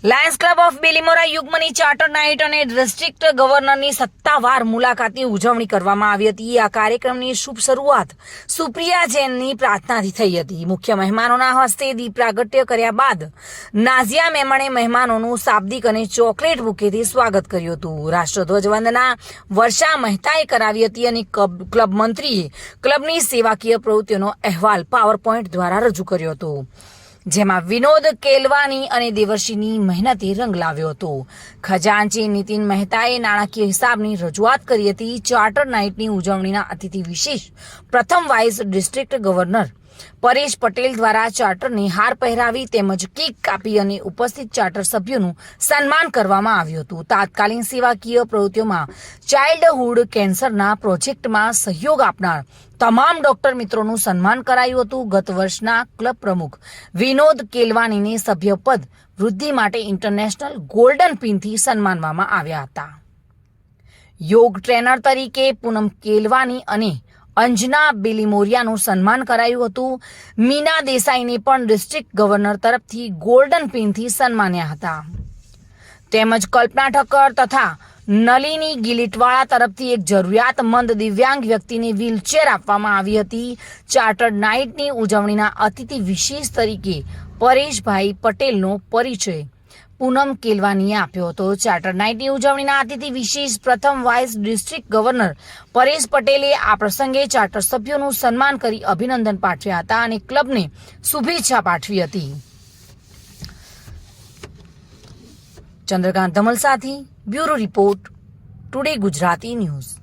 Lions Club of Bilimora યુગ્મની charter night અને district ગવર્નરની સત્તાવાર મુલાકાતની ઉજવણી કરવામાં આવી હતી। આ કાર્યક્રમની શુભ શરૂઆત સુપ્રિયા જૈનની પ્રાર્થનાથી થઈ હતી। મુખ્ય મહેમાનોના હસ્તે દીપ પ્રાગટ્ય કર્યા બાદ નાઝિયા મેમણે મહેમાનોનું શાબ્દિક અને ચોકલેટ બુકેથી સ્વાગત કર્યું હતું। રાષ્ટ્રધ્વજ વંદના વર્ષા મહેતાએ કરાવી હતી અને ક્લબ મંત્રીએ ક્લબની સેવાકીય પ્રવૃત્તિઓનો અહેવાલ પાવરપોઈન્ટ દ્વારા રજૂ કર્યો હતો, જેમાં વિનોદ કેલવાની અને દેવર્ષિની મહેનતે રંગ લાવ્યો હતો। ખજાનચી નીતિન મહેતાએ નાણાકીય હિસાબની રજૂઆત કરી હતી। ચાર્ટર નાઇટની ઉજવણીના અતિથિ વિશેષ પ્રથમ vice district governor Paresh Patel દ્વારા ચાર્ટરને હાર પહેરાવી તેમજ કેક કાપી અને ઉપસ્થિત ચાર્ટર સભ્યોનું સન્માન કરવામાં આવ્યું હતું। તાત્કાલિક સેવાકીય પ્રવૃત્તિઓમાં ચાઇલ્ડહુડ કેન્સરના પ્રોજેક્ટમાં સહયોગ આપનાર તમામ ડોક્ટર મિત્રોનું સન્માન કરાયું હતું। ગત વર્ષના ક્લબ પ્રમુખ વિનોદ કેલવાનીને સભ્યપદ વૃદ્ધિ માટે ઇન્ટરનેશનલ ગોલ્ડન પિનથી સન્માનવામાં આવ્યા હતા। યોગ ટ્રેનર તરીકે પૂનમ કેલવાની અને અંજના બિલીમોરિયાનું સન્માન કરાયું હતું। મીના દેસાઈને પણ ડિસ્ટ્રિક્ટ ગવર્નર તરફથી ગોલ્ડન પિનથી સન્માન્યા હતા, તેમજ કલ્પના ઠક્કર તથા નલિની ગિલીટવાળા તરફથી એક જરૂરિયાતમંદ દિવ્યાંગ વ્યક્તિને વ્હીલચેર આપવામાં આવી હતી। ચાર્ટર્ડ નાઇટની ઉજવણીના અતિથિ વિશેષ તરીકે પરેશભાઈ પટેલનો પરિચય પૂનમ કેલવાનીએ આપ્યો હતો। ચાર્ટર નાઇટની ઉજવણીના અતિથિ વિશેષ પ્રથમ વાઇસ ડિસ્ટ્રિક્ટ ગવર્નર પરેશ પટેલે આ પ્રસંગે ચાર્ટર સભ્યોનું સન્માન કરી અભિનંદન પાઠવ્યા હતા અને ક્લબને શુભેચ્છા પાઠવી હતી। ચંદ્રકાંત ધમલ સાથે bureau report, today Gujarati news.